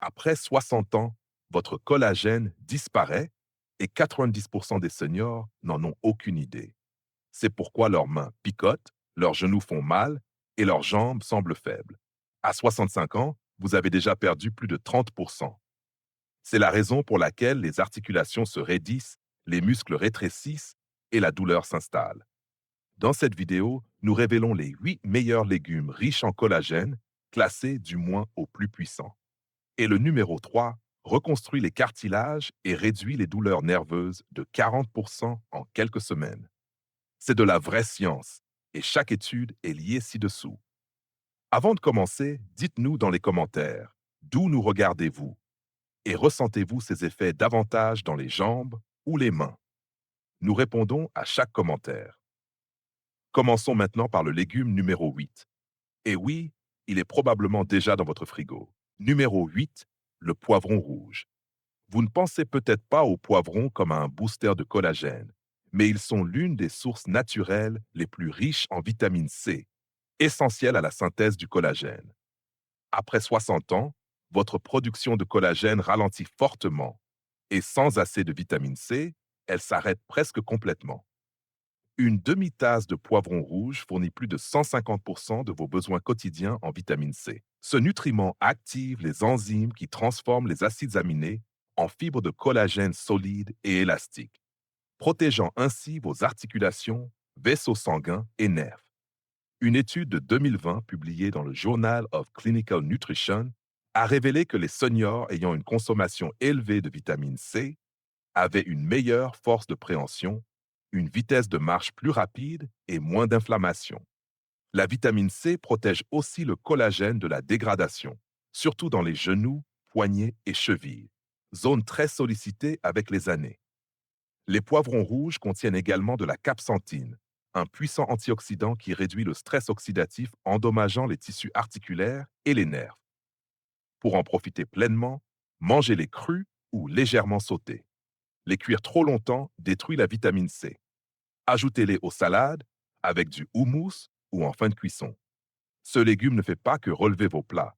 Après 60 ans, votre collagène disparaît et 90% des seniors n'en ont aucune idée. C'est pourquoi leurs mains picotent, leurs genoux font mal et leurs jambes semblent faibles. À 65 ans, vous avez déjà perdu plus de 30%. C'est la raison pour laquelle les articulations se raidissent, les muscles rétrécissent et la douleur s'installe. Dans cette vidéo, nous révélons les 8 meilleurs légumes riches en collagène, classés du moins au plus puissant. Et le numéro 3 reconstruit les cartilages et réduit les douleurs nerveuses de 40% en quelques semaines. C'est de la vraie science et chaque étude est liée ci-dessous. Avant de commencer, dites-nous dans les commentaires d'où nous regardez-vous et ressentez-vous ces effets davantage dans les jambes ou les mains. Nous répondons à chaque commentaire. Commençons maintenant par le légume numéro 8. Et oui, il est probablement déjà dans votre frigo. Numéro 8, le poivron rouge. Vous ne pensez peut-être pas aux poivrons comme à un booster de collagène, mais ils sont l'une des sources naturelles les plus riches en vitamine C, essentielle à la synthèse du collagène. Après 60 ans, votre production de collagène ralentit fortement et sans assez de vitamine C, elle s'arrête presque complètement. Une demi-tasse de poivron rouge fournit plus de 150% de vos besoins quotidiens en vitamine C. Ce nutriment active les enzymes qui transforment les acides aminés en fibres de collagène solides et élastiques, protégeant ainsi vos articulations, vaisseaux sanguins et nerfs. Une étude de 2020 publiée dans le Journal of Clinical Nutrition a révélé que les seniors ayant une consommation élevée de vitamine C avaient une meilleure force de préhension, une vitesse de marche plus rapide et moins d'inflammation. La vitamine C protège aussi le collagène de la dégradation, surtout dans les genoux, poignets et chevilles, zone très sollicitée avec les années. Les poivrons rouges contiennent également de la capsantine, un puissant antioxydant qui réduit le stress oxydatif endommageant les tissus articulaires et les nerfs. Pour en profiter pleinement, mangez-les crus ou légèrement sautés. Les cuire trop longtemps détruit la vitamine C. Ajoutez-les aux salades avec du houmous ou en fin de cuisson. Ce légume ne fait pas que relever vos plats.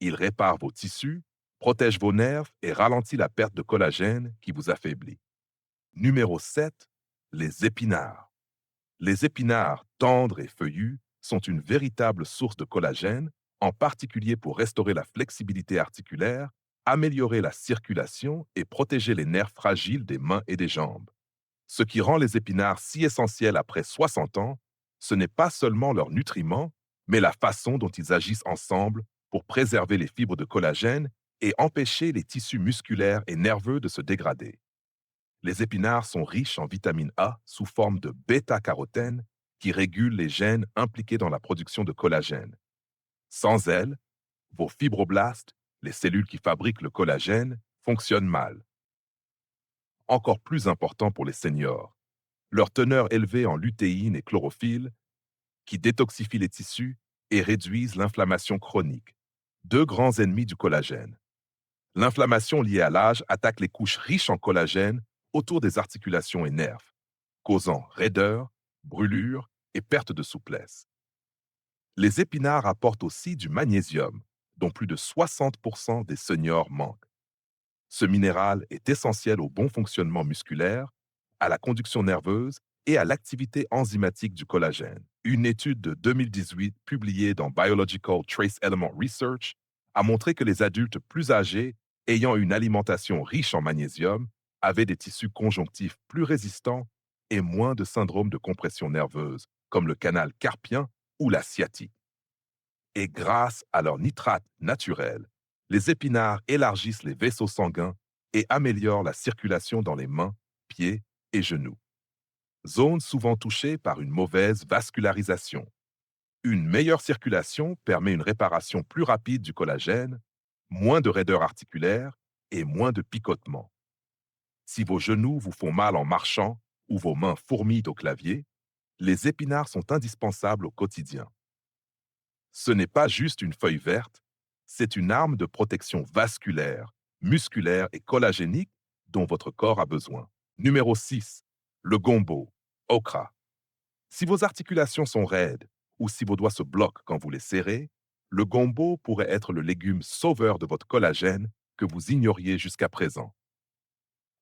Il répare vos tissus, protège vos nerfs et ralentit la perte de collagène qui vous affaiblit. Numéro 7, les épinards. Les épinards tendres et feuillus sont une véritable source de collagène, en particulier pour restaurer la flexibilité articulaire, améliorer la circulation et protéger les nerfs fragiles des mains et des jambes. Ce qui rend les épinards si essentiels après 60 ans, ce n'est pas seulement leurs nutriments, mais la façon dont ils agissent ensemble pour préserver les fibres de collagène et empêcher les tissus musculaires et nerveux de se dégrader. Les épinards sont riches en vitamine A sous forme de bêta-carotène qui régule les gènes impliqués dans la production de collagène. Sans elles, vos fibroblastes, les cellules qui fabriquent le collagène, fonctionnent mal. Encore plus important pour les seniors, leur teneur élevée en lutéine et chlorophylle qui détoxifient les tissus et réduisent l'inflammation chronique, deux grands ennemis du collagène. L'inflammation liée à l'âge attaque les couches riches en collagène autour des articulations et nerfs, causant raideur, brûlure et perte de souplesse. Les épinards apportent aussi du magnésium, dont plus de 60% des seniors manquent. Ce minéral est essentiel au bon fonctionnement musculaire, à la conduction nerveuse et à l'activité enzymatique du collagène. Une étude de 2018 publiée dans Biological Trace Element Research a montré que les adultes plus âgés ayant une alimentation riche en magnésium avaient des tissus conjonctifs plus résistants et moins de syndromes de compression nerveuse, comme le canal carpien ou la sciatique. Et grâce à leur nitrate naturel, les épinards élargissent les vaisseaux sanguins et améliorent la circulation dans les mains, pieds et genoux. Zones souvent touchées par une mauvaise vascularisation. Une meilleure circulation permet une réparation plus rapide du collagène, moins de raideur articulaire et moins de picotement. Si vos genoux vous font mal en marchant ou vos mains fourmillent au clavier, les épinards sont indispensables au quotidien. Ce n'est pas juste une feuille verte, c'est une arme de protection vasculaire, musculaire et collagénique dont votre corps a besoin. Numéro 6, le gombo, okra. Si vos articulations sont raides ou si vos doigts se bloquent quand vous les serrez, le gombo pourrait être le légume sauveur de votre collagène que vous ignoriez jusqu'à présent.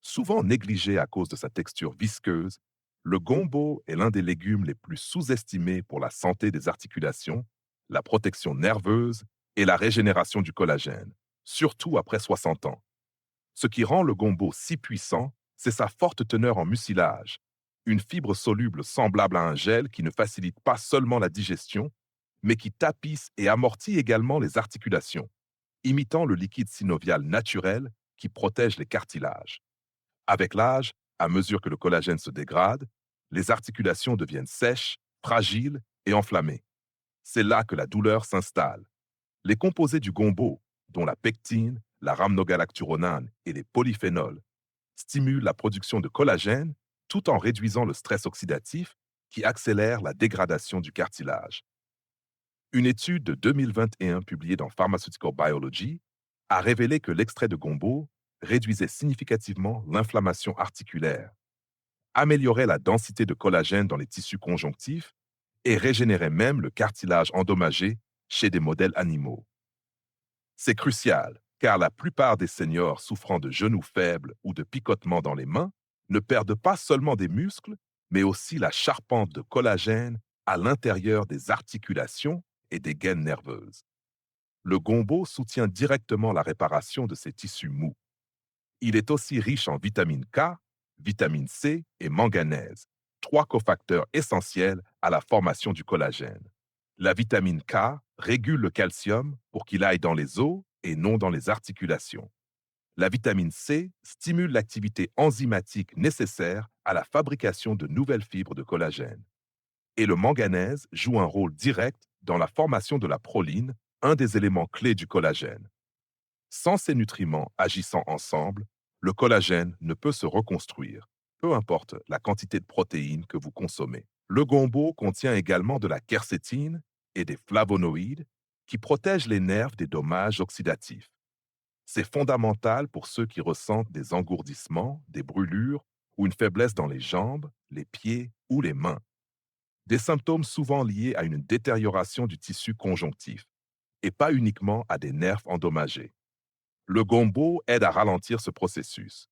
Souvent négligé à cause de sa texture visqueuse, le gombo est l'un des légumes les plus sous-estimés pour la santé des articulations, la protection nerveuse et la régénération du collagène, surtout après 60 ans. Ce qui rend le gombo si puissant, c'est sa forte teneur en mucilage, une fibre soluble semblable à un gel qui ne facilite pas seulement la digestion, mais qui tapisse et amortit également les articulations, imitant le liquide synovial naturel qui protège les cartilages. Avec l'âge, à mesure que le collagène se dégrade, les articulations deviennent sèches, fragiles et enflammées. C'est là que la douleur s'installe. Les composés du gombo, dont la pectine, la rhamnogalacturonane et les polyphénols, stimulent la production de collagène tout en réduisant le stress oxydatif qui accélère la dégradation du cartilage. Une étude de 2021 publiée dans Pharmaceutical Biology a révélé que l'extrait de gombo réduisait significativement l'inflammation articulaire, améliorait la densité de collagène dans les tissus conjonctifs et régénérait même le cartilage endommagé chez des modèles animaux. C'est crucial, car la plupart des seniors souffrant de genoux faibles ou de picotements dans les mains ne perdent pas seulement des muscles, mais aussi la charpente de collagène à l'intérieur des articulations et des gaines nerveuses. Le gombo soutient directement la réparation de ces tissus mous. Il est aussi riche en vitamine K, vitamine C et manganèse, trois cofacteurs essentiels à la formation du collagène. La vitamine K régule le calcium pour qu'il aille dans les os et non dans les articulations. La vitamine C stimule l'activité enzymatique nécessaire à la fabrication de nouvelles fibres de collagène. Et le manganèse joue un rôle direct dans la formation de la proline, un des éléments clés du collagène. Sans ces nutriments agissant ensemble, le collagène ne peut se reconstruire, peu importe la quantité de protéines que vous consommez. Le gombo contient également de la quercétine et des flavonoïdes qui protègent les nerfs des dommages oxydatifs. C'est fondamental pour ceux qui ressentent des engourdissements, des brûlures ou une faiblesse dans les jambes, les pieds ou les mains. Des symptômes souvent liés à une détérioration du tissu conjonctif et pas uniquement à des nerfs endommagés. Le gombo aide à ralentir ce processus.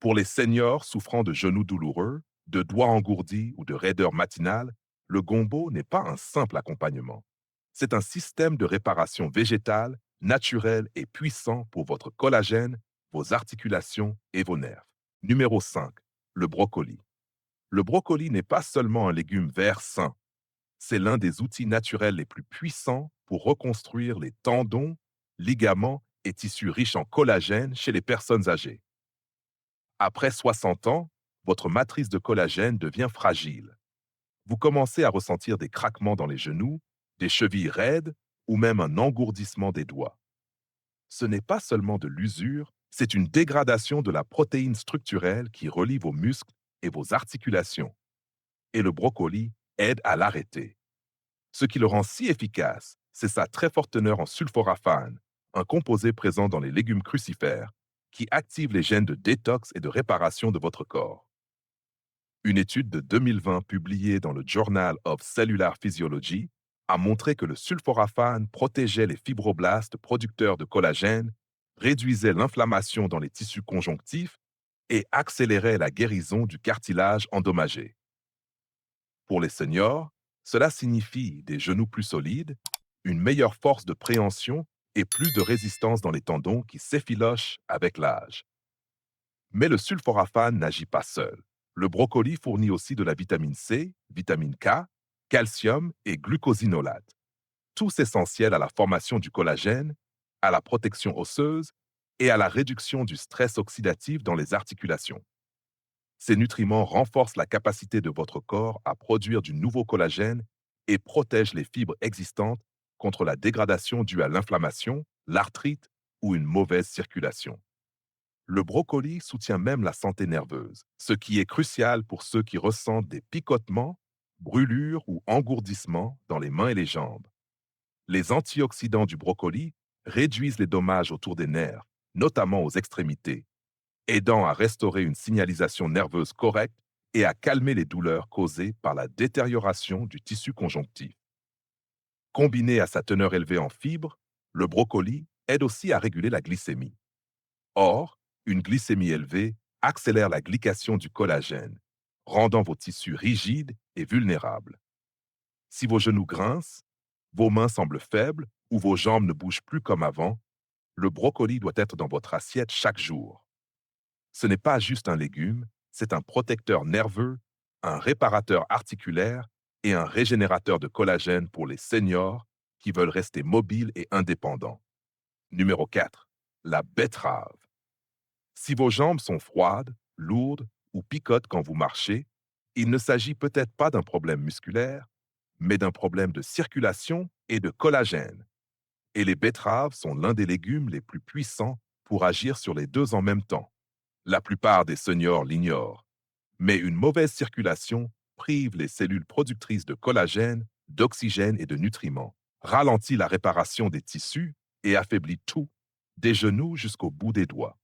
Pour les seniors souffrant de genoux douloureux, de doigts engourdis ou de raideur matinale, le gombo n'est pas un simple accompagnement. C'est un système de réparation végétale, naturel et puissant pour votre collagène, vos articulations et vos nerfs. Numéro 5. Le brocoli. Le brocoli n'est pas seulement un légume vert sain, c'est l'un des outils naturels les plus puissants pour reconstruire les tendons, ligaments et tissus riches en collagène chez les personnes âgées. Après 60 ans, votre matrice de collagène devient fragile. Vous commencez à ressentir des craquements dans les genoux, des chevilles raides ou même un engourdissement des doigts. Ce n'est pas seulement de l'usure, c'est une dégradation de la protéine structurelle qui relie vos muscles et vos articulations. Et le brocoli aide à l'arrêter. Ce qui le rend si efficace, c'est sa très forte teneur en sulforaphane, un composé présent dans les légumes crucifères, qui active les gènes de détox et de réparation de votre corps. Une étude de 2020 publiée dans le Journal of Cellular Physiology a montré que le sulforaphane protégeait les fibroblastes producteurs de collagène, réduisait l'inflammation dans les tissus conjonctifs et accélérait la guérison du cartilage endommagé. Pour les seniors, cela signifie des genoux plus solides, une meilleure force de préhension et plus de résistance dans les tendons qui s'effilochent avec l'âge. Mais le sulforaphane n'agit pas seul. Le brocoli fournit aussi de la vitamine C, vitamine K, calcium et glucosinolate, tous essentiels à la formation du collagène, à la protection osseuse et à la réduction du stress oxydatif dans les articulations. Ces nutriments renforcent la capacité de votre corps à produire du nouveau collagène et protègent les fibres existantes contre la dégradation due à l'inflammation, l'arthrite ou une mauvaise circulation. Le brocoli soutient même la santé nerveuse, ce qui est crucial pour ceux qui ressentent des picotements, brûlures ou engourdissements dans les mains et les jambes. Les antioxydants du brocoli réduisent les dommages autour des nerfs, notamment aux extrémités, aidant à restaurer une signalisation nerveuse correcte et à calmer les douleurs causées par la détérioration du tissu conjonctif. Combiné à sa teneur élevée en fibres, le brocoli aide aussi à réguler la glycémie. Or, une glycémie élevée accélère la glycation du collagène, rendant vos tissus rigides et vulnérables. Si vos genoux grincent, vos mains semblent faibles ou vos jambes ne bougent plus comme avant, le brocoli doit être dans votre assiette chaque jour. Ce n'est pas juste un légume, c'est un protecteur nerveux, un réparateur articulaire et un régénérateur de collagène pour les seniors qui veulent rester mobiles et indépendants. Numéro 4. La betterave. Si vos jambes sont froides, lourdes ou picotent quand vous marchez, il ne s'agit peut-être pas d'un problème musculaire, mais d'un problème de circulation et de collagène. Et les betteraves sont l'un des légumes les plus puissants pour agir sur les deux en même temps. La plupart des seniors l'ignorent, mais une mauvaise circulation prive les cellules productrices de collagène, d'oxygène et de nutriments, ralentit la réparation des tissus et affaiblit tout, des genoux jusqu'au bout des doigts.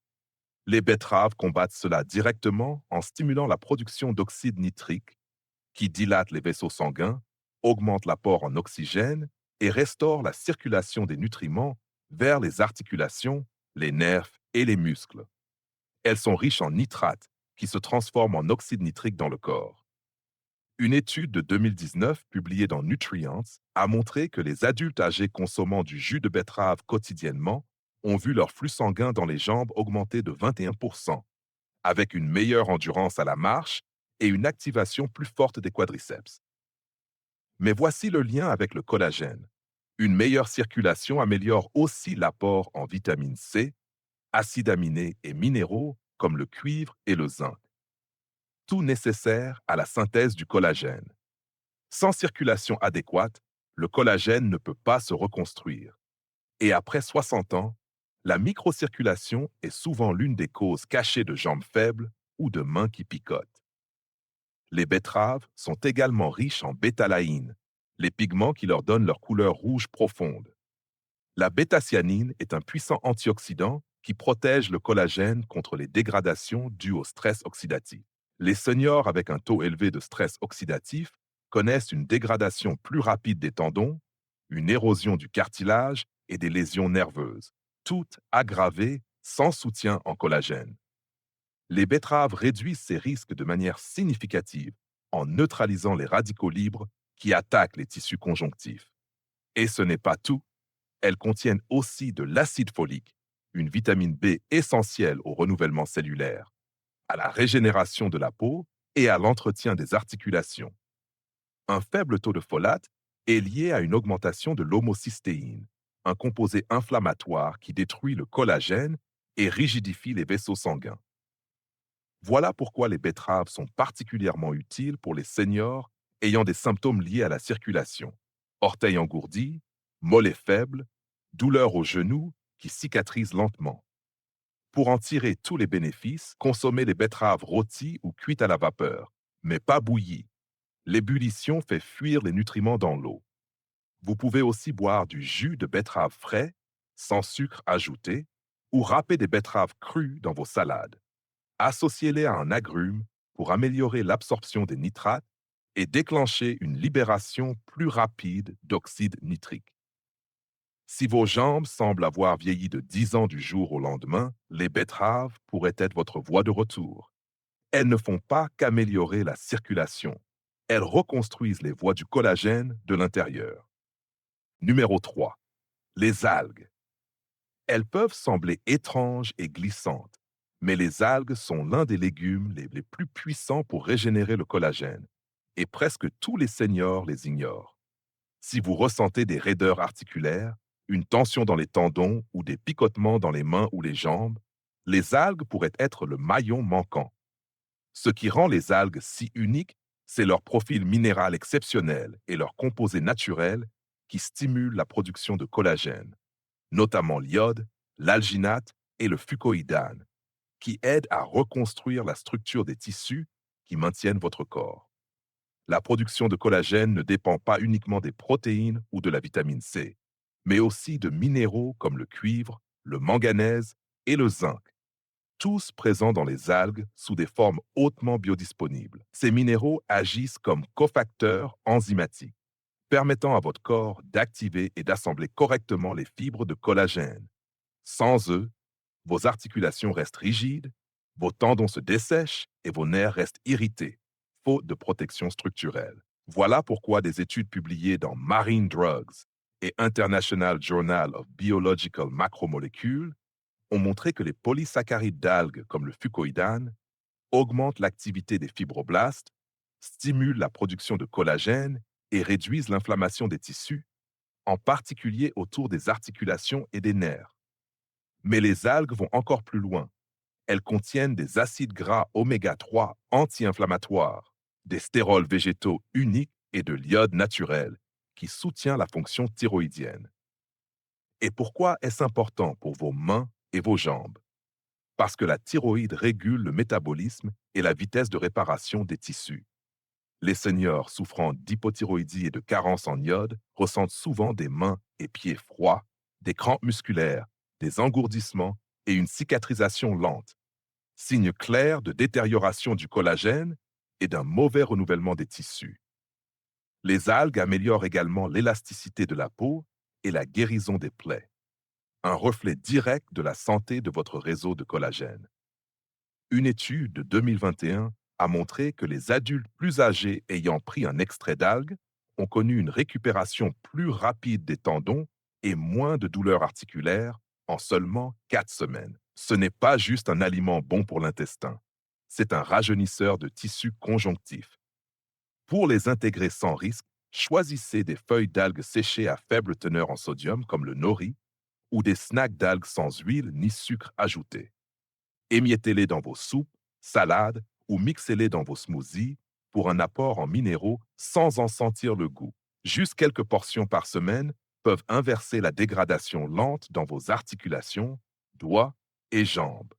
Les betteraves combattent cela directement en stimulant la production d'oxyde nitrique, qui dilate les vaisseaux sanguins, augmente l'apport en oxygène et restaure la circulation des nutriments vers les articulations, les nerfs et les muscles. Elles sont riches en nitrates, qui se transforment en oxyde nitrique dans le corps. Une étude de 2019 publiée dans Nutrients a montré que les adultes âgés consommant du jus de betterave quotidiennement ont vu leur flux sanguin dans les jambes augmenter de 21%, avec une meilleure endurance à la marche et une activation plus forte des quadriceps. Mais voici le lien avec le collagène. Une meilleure circulation améliore aussi l'apport en vitamine C, acides aminés et minéraux comme le cuivre et le zinc, tout nécessaire à la synthèse du collagène. Sans circulation adéquate, le collagène ne peut pas se reconstruire. Et après 60 ans, la microcirculation est souvent l'une des causes cachées de jambes faibles ou de mains qui picotent. Les betteraves sont également riches en bétalaïne, les pigments qui leur donnent leur couleur rouge profonde. La bétacyanine est un puissant antioxydant qui protège le collagène contre les dégradations dues au stress oxydatif. Les seniors avec un taux élevé de stress oxydatif connaissent une dégradation plus rapide des tendons, une érosion du cartilage et des lésions nerveuses, toutes aggravées sans soutien en collagène. Les betteraves réduisent ces risques de manière significative en neutralisant les radicaux libres qui attaquent les tissus conjonctifs. Et ce n'est pas tout, elles contiennent aussi de l'acide folique, une vitamine B essentielle au renouvellement cellulaire, à la régénération de la peau et à l'entretien des articulations. Un faible taux de folate est lié à une augmentation de l'homocystéine, un composé inflammatoire qui détruit le collagène et rigidifie les vaisseaux sanguins. Voilà pourquoi les betteraves sont particulièrement utiles pour les seniors ayant des symptômes liés à la circulation. Orteils engourdis, mollets faibles, douleurs aux genoux qui cicatrisent lentement. Pour en tirer tous les bénéfices, consommez les betteraves rôties ou cuites à la vapeur, mais pas bouillies. L'ébullition fait fuir les nutriments dans l'eau. Vous pouvez aussi boire du jus de betterave frais, sans sucre ajouté, ou râper des betteraves crues dans vos salades. Associez-les à un agrume pour améliorer l'absorption des nitrates et déclencher une libération plus rapide d'oxyde nitrique. Si vos jambes semblent avoir vieilli de 10 ans du jour au lendemain, les betteraves pourraient être votre voie de retour. Elles ne font pas qu'améliorer la circulation. Elles reconstruisent les voies du collagène de l'intérieur. Numéro 3. Les algues. Elles peuvent sembler étranges et glissantes, mais les algues sont l'un des légumes les plus puissants pour régénérer le collagène, et presque tous les seniors les ignorent. Si vous ressentez des raideurs articulaires, une tension dans les tendons ou des picotements dans les mains ou les jambes, les algues pourraient être le maillon manquant. Ce qui rend les algues si uniques, c'est leur profil minéral exceptionnel et leurs composés naturels qui stimulent la production de collagène, notamment l'iode, l'alginate et le fucoïdane, qui aident à reconstruire la structure des tissus qui maintiennent votre corps. La production de collagène ne dépend pas uniquement des protéines ou de la vitamine C, mais aussi de minéraux comme le cuivre, le manganèse et le zinc, tous présents dans les algues sous des formes hautement biodisponibles. Ces minéraux agissent comme cofacteurs enzymatiques, permettant à votre corps d'activer et d'assembler correctement les fibres de collagène. Sans eux, vos articulations restent rigides, vos tendons se dessèchent et vos nerfs restent irrités, faute de protection structurelle. Voilà pourquoi des études publiées dans Marine Drugs et International Journal of Biological Macromolecules ont montré que les polysaccharides d'algues comme le fucoïdane augmentent l'activité des fibroblastes, stimulent la production de collagène et réduisent l'inflammation des tissus, en particulier autour des articulations et des nerfs. Mais les algues vont encore plus loin. Elles contiennent des acides gras oméga 3 anti-inflammatoires, des stérols végétaux uniques et de l'iode naturel, qui soutient la fonction thyroïdienne. Et pourquoi est-ce important pour vos mains et vos jambes? Parce que la thyroïde régule le métabolisme et la vitesse de réparation des tissus. Les seniors souffrant d'hypothyroïdie et de carence en iode ressentent souvent des mains et pieds froids, des crampes musculaires, des engourdissements et une cicatrisation lente, signe clair de détérioration du collagène et d'un mauvais renouvellement des tissus. Les algues améliorent également l'élasticité de la peau et la guérison des plaies, un reflet direct de la santé de votre réseau de collagène. Une étude de 2021 a montré que les adultes plus âgés ayant pris un extrait d'algues ont connu une récupération plus rapide des tendons et moins de douleurs articulaires en seulement 4 semaines. Ce n'est pas juste un aliment bon pour l'intestin, c'est un rajeunisseur de tissus conjonctifs. Pour les intégrer sans risque, choisissez des feuilles d'algues séchées à faible teneur en sodium comme le nori ou des snacks d'algues sans huile ni sucre ajouté. Émiettez-les dans vos soupes, salades ou mixez-les dans vos smoothies pour un apport en minéraux sans en sentir le goût. Juste quelques portions par semaine peuvent inverser la dégradation lente dans vos articulations, doigts et jambes.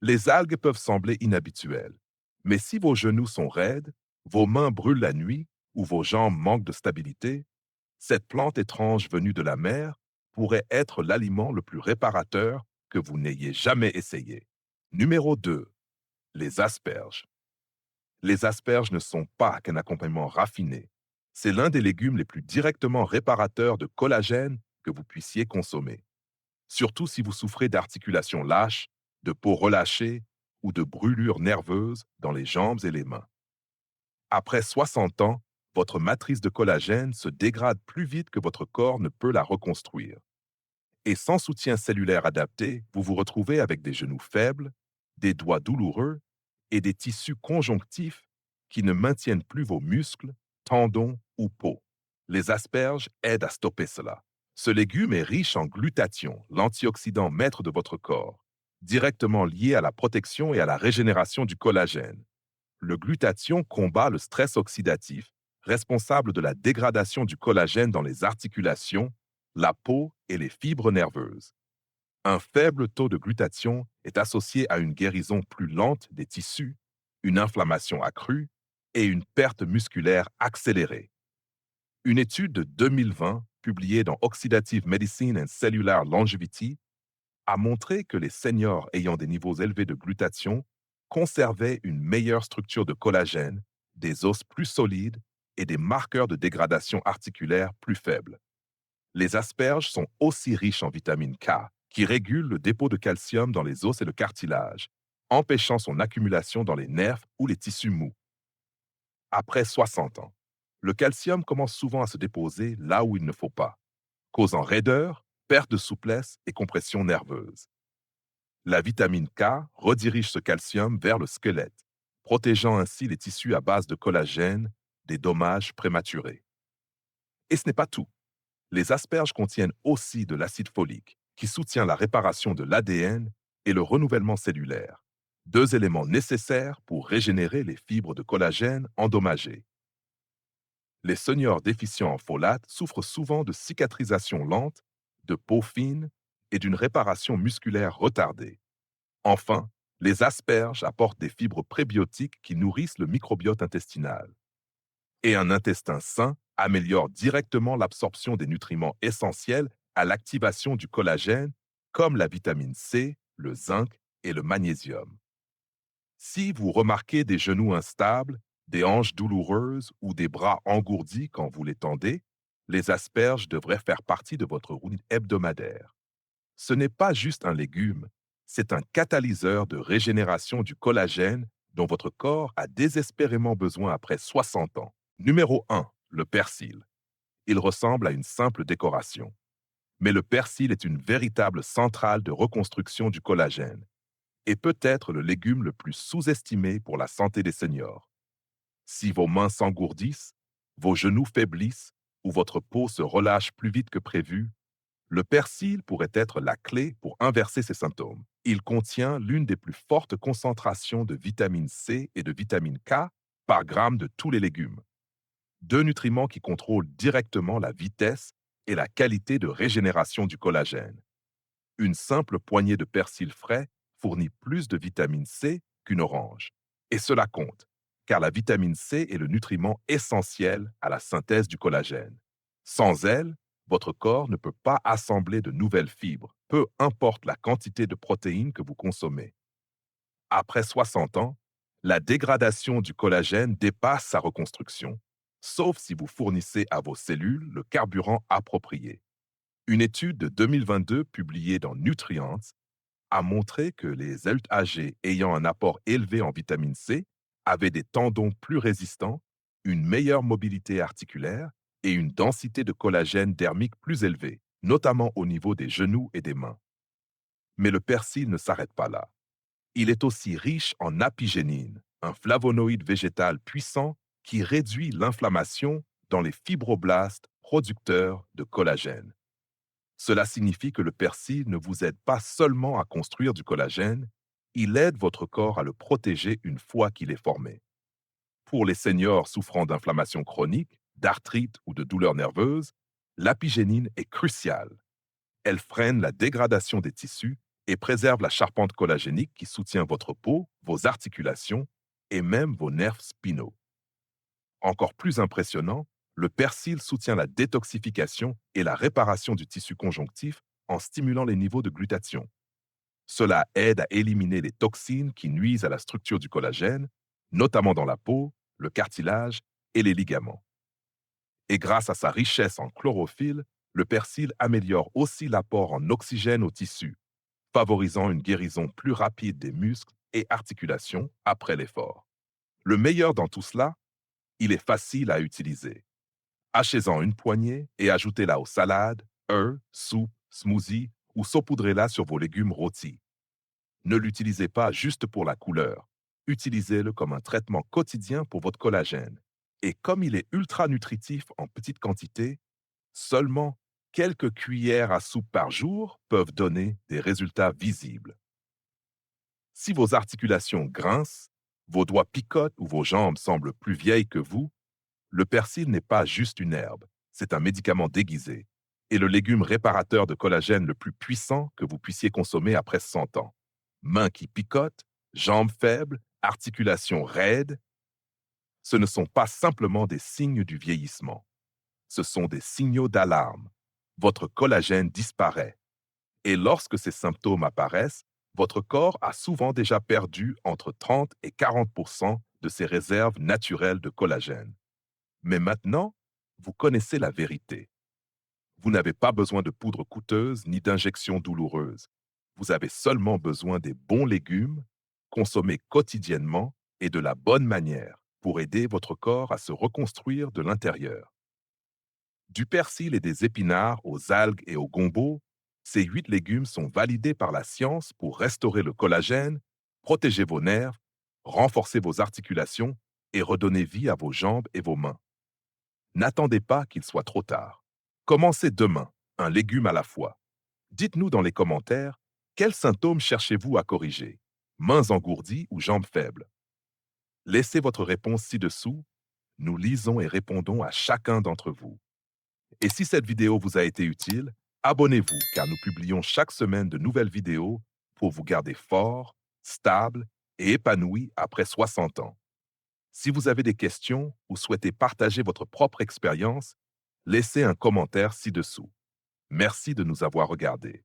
Les algues peuvent sembler inhabituelles, mais si vos genoux sont raides, vos mains brûlent la nuit ou vos jambes manquent de stabilité, cette plante étrange venue de la mer pourrait être l'aliment le plus réparateur que vous n'ayez jamais essayé. Numéro 2. Les asperges. Les asperges ne sont pas qu'un accompagnement raffiné. C'est l'un des légumes les plus directement réparateurs de collagène que vous puissiez consommer, surtout si vous souffrez d'articulations lâches, de peau relâchée ou de brûlures nerveuses dans les jambes et les mains. Après 60 ans, votre matrice de collagène se dégrade plus vite que votre corps ne peut la reconstruire. Et sans soutien cellulaire adapté, vous vous retrouvez avec des genoux faibles, des doigts douloureux et des tissus conjonctifs qui ne maintiennent plus vos muscles, tendons ou peau. Les asperges aident à stopper cela. Ce légume est riche en glutathion, l'antioxydant maître de votre corps, directement lié à la protection et à la régénération du collagène. Le glutathion combat le stress oxydatif, responsable de la dégradation du collagène dans les articulations, la peau et les fibres nerveuses. Un faible taux de glutathion est associé à une guérison plus lente des tissus, une inflammation accrue et une perte musculaire accélérée. Une étude de 2020, publiée dans Oxidative Medicine and Cellular Longevity, a montré que les seniors ayant des niveaux élevés de glutathion conservaient une meilleure structure de collagène, des os plus solides et des marqueurs de dégradation articulaire plus faibles. Les asperges sont aussi riches en vitamine K, qui régule le dépôt de calcium dans les os et le cartilage, empêchant son accumulation dans les nerfs ou les tissus mous. Après 60 ans, le calcium commence souvent à se déposer là où il ne faut pas, causant raideur, perte de souplesse et compression nerveuse. La vitamine K redirige ce calcium vers le squelette, protégeant ainsi les tissus à base de collagène des dommages prématurés. Et ce n'est pas tout. Les asperges contiennent aussi de l'acide folique, qui soutient la réparation de l'ADN et le renouvellement cellulaire, deux éléments nécessaires pour régénérer les fibres de collagène endommagées. Les seniors déficients en folate souffrent souvent de cicatrisation lente, de peau fine et d'une réparation musculaire retardée. Enfin, les asperges apportent des fibres prébiotiques qui nourrissent le microbiote intestinal. Et un intestin sain améliore directement l'absorption des nutriments essentiels à l'activation du collagène, comme la vitamine C, le zinc et le magnésium. Si vous remarquez des genoux instables, des hanches douloureuses ou des bras engourdis quand vous les tendez, les asperges devraient faire partie de votre routine hebdomadaire. Ce n'est pas juste un légume, C'est un catalyseur de régénération du collagène dont votre corps a désespérément besoin après 60 ans. Numéro 1, le persil. Il ressemble à une simple décoration. Mais le persil est une véritable centrale de reconstruction du collagène et peut être le légume le plus sous-estimé pour la santé des seniors. Si vos mains s'engourdissent, vos genoux faiblissent ou votre peau se relâche plus vite que prévu, le persil pourrait être la clé pour inverser ces symptômes. Il contient l'une des plus fortes concentrations de vitamine C et de vitamine K par gramme de tous les légumes, deux nutriments qui contrôlent directement la vitesse et la qualité de régénération du collagène. Une simple poignée de persil frais fournit plus de vitamine C qu'une orange. Et cela compte, car la vitamine C est le nutriment essentiel à la synthèse du collagène. Sans elle, votre corps ne peut pas assembler de nouvelles fibres, peu importe la quantité de protéines que vous consommez. Après 60 ans, la dégradation du collagène dépasse sa reconstruction, sauf si vous fournissez à vos cellules le carburant approprié. Une étude de 2022 publiée dans Nutrients a montré que les adultes âgés ayant un apport élevé en vitamine C avaient des tendons plus résistants, une meilleure mobilité articulaire et une densité de collagène dermique plus élevée, notamment au niveau des genoux et des mains. Mais le persil ne s'arrête pas là. Il est aussi riche en apigénine, un flavonoïde végétal puissant qui réduit l'inflammation dans les fibroblastes producteurs de collagène. Cela signifie que le persil ne vous aide pas seulement à construire du collagène, il aide votre corps à le protéger une fois qu'il est formé. Pour les seniors souffrant d'inflammation chronique, d'arthrite ou de douleurs nerveuses, l'apigénine est cruciale. Elle freine la dégradation des tissus et préserve la charpente collagénique qui soutient votre peau, vos articulations et même vos nerfs spinaux. Encore plus impressionnant, le persil soutient la détoxification et la réparation du tissu conjonctif en stimulant les niveaux de glutathion. Cela aide à éliminer les toxines qui nuisent à la structure du collagène, notamment dans la peau, le cartilage et les ligaments. Et grâce à sa richesse en chlorophylle, le persil améliore aussi l'apport en oxygène aux tissus, favorisant une guérison plus rapide des muscles et articulations après l'effort. Le meilleur dans tout cela, il est facile à utiliser. Hachez-en une poignée et ajoutez-la aux salades, œufs, soupes, smoothies ou saupoudrez-la sur vos légumes rôtis. Ne l'utilisez pas juste pour la couleur. Utilisez-le comme un traitement quotidien pour votre collagène. Et comme il est ultra nutritif en petite quantité, seulement quelques cuillères à soupe par jour peuvent donner des résultats visibles. Si vos articulations grincent, vos doigts picotent ou vos jambes semblent plus vieilles que vous, le persil n'est pas juste une herbe, c'est un médicament déguisé et le légume réparateur de collagène le plus puissant que vous puissiez consommer après 100 ans. Mains qui picotent, jambes faibles, articulations raides, ce ne sont pas simplement des signes du vieillissement, ce sont des signaux d'alarme. Votre collagène disparaît et lorsque ces symptômes apparaissent, votre corps a souvent déjà perdu entre 30 et 40 de ses réserves naturelles de collagène. Mais maintenant, vous connaissez la vérité. Vous n'avez pas besoin de poudre coûteuse ni d'injections douloureuses. Vous avez seulement besoin des bons légumes, consommés quotidiennement et de la bonne manière pour aider votre corps à se reconstruire de l'intérieur. Du persil et des épinards aux algues et au gombo, ces 8 légumes sont validés par la science pour restaurer le collagène, protéger vos nerfs, renforcer vos articulations et redonner vie à vos jambes et vos mains. N'attendez pas qu'il soit trop tard. Commencez demain, un légume à la fois. Dites-nous dans les commentaires, quels symptômes cherchez-vous à corriger? Mains engourdies ou jambes faibles? Laissez votre réponse ci-dessous. Nous lisons et répondons à chacun d'entre vous. Et si cette vidéo vous a été utile, abonnez-vous car nous publions chaque semaine de nouvelles vidéos pour vous garder fort, stable et épanoui après 60 ans. Si vous avez des questions ou souhaitez partager votre propre expérience, laissez un commentaire ci-dessous. Merci de nous avoir regardés.